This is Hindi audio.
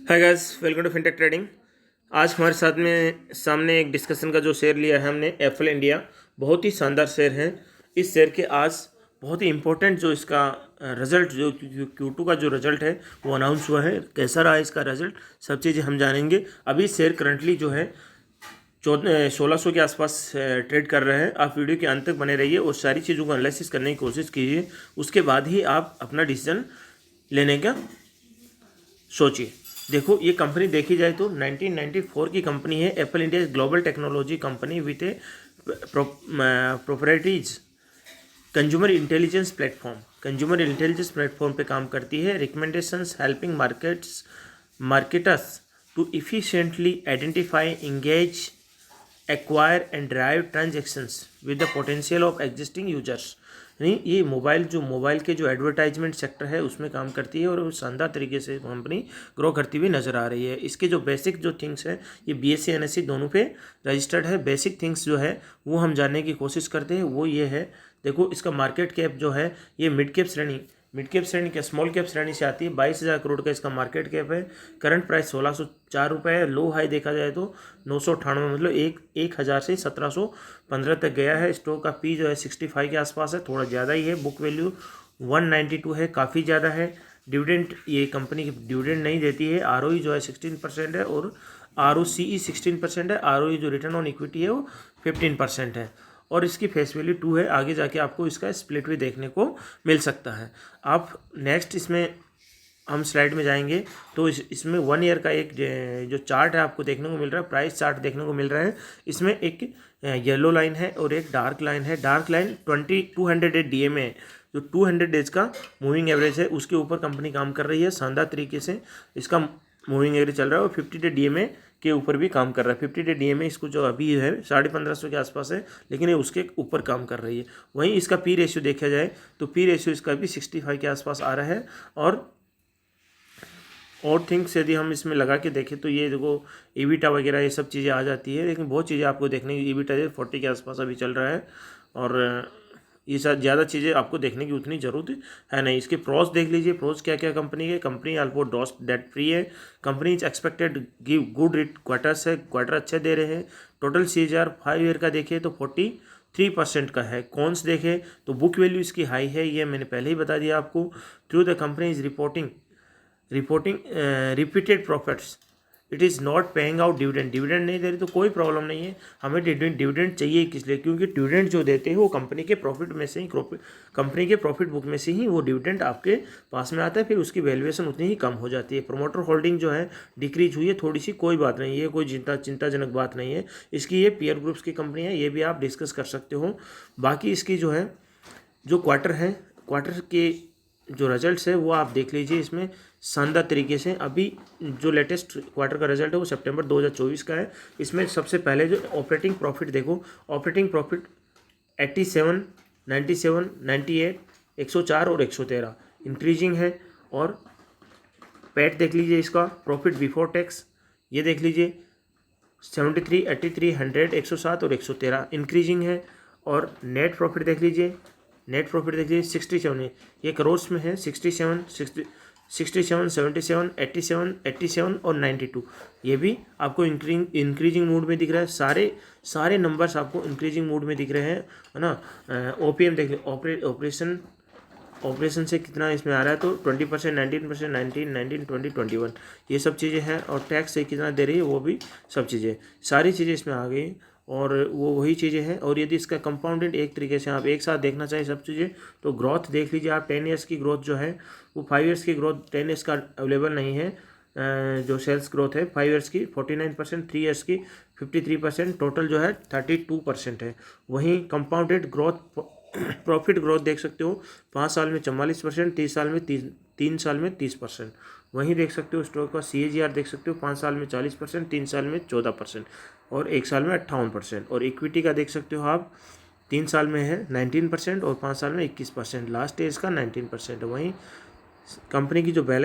Hi guys, welcome to Fintech Trading. आज हमारे साथ में सामने एक डिस्कशन का जो शेयर लिया है हमने, एप्पल इंडिया। बहुत ही शानदार शेयर है। इस शेयर के आज बहुत ही इम्पोर्टेंट जो इसका रिजल्ट, जो Q2 का जो रिजल्ट है वो अनाउंस हुआ है। कैसा रहा इसका रिजल्ट, सब चीज़ें हम जानेंगे। अभी शेयर करंटली जो है 1600 के आसपास ट्रेड कर रहे हैं। आप वीडियो के अंत तक बने रहिए और सारी चीज़ों को एनालिसिस करने की कोशिश कीजिए। उसके बाद ही आप अपना डिसीजन लेने का सोचिए। देखो, ये कंपनी देखी जाए तो 1994 की कंपनी है। Apple India global technology company with a proprietaries consumer intelligence platform पे काम करती है। Recommendations helping marketers to efficiently identify, engage, acquire and drive transactions with the potential of existing users. नहीं, ये मोबाइल के जो एडवर्टाइजमेंट सेक्टर है उसमें काम करती है और वो शानदार तरीके से कंपनी ग्रो करती हुई नज़र आ रही है। इसके जो बेसिक जो थिंग्स है, ये BSE NSE दोनों पे रजिस्टर्ड है। बेसिक थिंग्स जो है वो हम जानने की कोशिश करते हैं। वो ये है, देखो इसका मार्केट कैप जो है ये मिड कैप श्रेणी के स्मॉल कैप श्रेणी से आती है। 22,000 करोड़ का इसका मार्केट कैप है। करंट प्राइस 1604 रुपये है। लो हाई देखा जाए तो 998, मतलब 1,000 से 1715 तक गया है। स्टॉक का पी जो है 65 के आसपास है, थोड़ा ज़्यादा ही है। बुक वैल्यू 192 है, काफ़ी ज़्यादा है। डिविडेंड, ये कंपनी की डिविडेंड नहीं देती है। ROE जो है 16% है और ROCE 16% है। ROE जो रिटर्न ऑन इक्विटी है वो 15% है और इसकी फेस वैल्यू 2 है। आगे जाके आपको इसका स्प्लिट भी देखने को मिल सकता है। आप नेक्स्ट इसमें हम स्लाइड में जाएंगे तो इसमें 1 ईयर का एक जो चार्ट है आपको देखने को मिल रहा है, प्राइस चार्ट देखने को मिल रहा है। इसमें एक येलो लाइन है और एक डार्क लाइन है। डार्क लाइन 200 DMA है, जो 200 डेज का मूविंग एवरेज है, उसके ऊपर कंपनी काम कर रही है। शानदार तरीके से इसका मूविंग एवरेज चल रहा है और 50 डे DMA के ऊपर भी काम कर रहा है। 50 डे DMA इसको जो अभी है 1550 के आसपास है, लेकिन ये उसके ऊपर काम कर रही है। वहीं इसका पी रेशियो देखा जाए तो पी रेशियो इसका भी 65 के आसपास आ रहा है। और थिंग्स यदि हम इसमें लगा के देखें तो ये देखो EBITDA वगैरह ये सब चीज़ें आ जाती है, लेकिन बहुत चीज़ें आपको देखने की। EBITDA 40 के आसपास अभी चल रहा है और ये सब ज़्यादा चीज़ें आपको देखने की उतनी ज़रूरत है नहीं। इसके प्रोस देख लीजिए। प्रोस क्या क्या कंपनी के, कंपनी ऑलमोस्ट डेट फ्री है। Company is expected give good quarters है, क्वार्टर अच्छे दे रहे हैं। टोटल CAGR 5 ईयर का देखें तो 43% का है। कॉन्स देखें तो बुक वैल्यू इसकी हाई है, ये मैंने पहले ही बता दिया आपको। Through the company is reporting repeated profits, it is not paying out dividend नहीं दे रही तो कोई प्रॉब्लम नहीं है। हमें डिविडेंड चाहिए किस लिए, क्योंकि डिविडेंड जो देते हैं वो कंपनी के प्रॉफिट में से ही, कंपनी के प्रॉफिट बुक में से ही वो डिविडेंड आपके पास में आता है। फिर उसकी वैल्यूएशन उतनी ही कम हो जाती है। प्रोमोटर होल्डिंग जो है डिक्रीज हुई है थोड़ी सी, कोई बात नहीं, ये कोई चिंताजनक बात नहीं है। इसकी ये पीयर ग्रुप्स की कंपनी है, ये भी आप डिस्कस कर सकते हो। बाकी इसकी जो है जो क्वार्टर के जो रिजल्ट्स है वो आप देख लीजिए। इसमें शानदार तरीके से अभी जो लेटेस्ट क्वार्टर का रिजल्ट है वो सितंबर 2024 का है। इसमें सबसे पहले जो ऑपरेटिंग प्रॉफिट देखो, ऑपरेटिंग प्रॉफिट 87, 97, 98, 104 और 113 इंक्रीजिंग है। और पैट देख लीजिए, इसका प्रॉफिट बिफोर टैक्स ये देख लीजिए 73, 83, 100, 107 और 113 इंक्रीजिंग है। और नेट प्रॉफिट देख लीजिए, 67 है, ये करोर्स में है। 67, 77, 87 और 92 ये भी आपको इंक्रीजिंग मूड में दिख रहा है। सारे नंबर्स आपको इंक्रीजिंग मूड में दिख रहे हैं, है ना। OPM देख लीजिए, ऑपरेशन से कितना इसमें आ रहा है तो 20%, 19%, 19, 20, 21 ये सब चीज़ें हैं। और टैक्स से कितना दे रही है वो भी सब चीज़ें, सारी चीज़ें इसमें आ गई और वो वही चीज़ें हैं। और यदि इसका कंपाउंडेड एक तरीके से आप एक साथ देखना चाहिए सब चीज़ें तो ग्रोथ देख लीजिए आप। 10 ईयर्स की ग्रोथ जो है वो 5 ईयर्स की ग्रोथ 10 ईयर्स का अवेलेबल नहीं है। जो सेल्स ग्रोथ है 5 ईयर्स की 49%, 3 ईयर्स की 53%, टोटल जो है 32% है। वहीं कंपाउंडेड ग्रोथ प्रॉफिट ग्रोथ देख सकते हो 5 साल में 44%, 3 साल में 30%। वहीं देख सकते हो स्टॉक का CAGR देख सकते हो 5 साल में 40%, 3 साल में 14% और 1 साल में 58%। और इक्विटी का देख सकते हो आप 3 साल में है 19% और 5 साल में 21%, लास्ट ईयर का 19% है। वहीं कंपनी की जो बैलेंस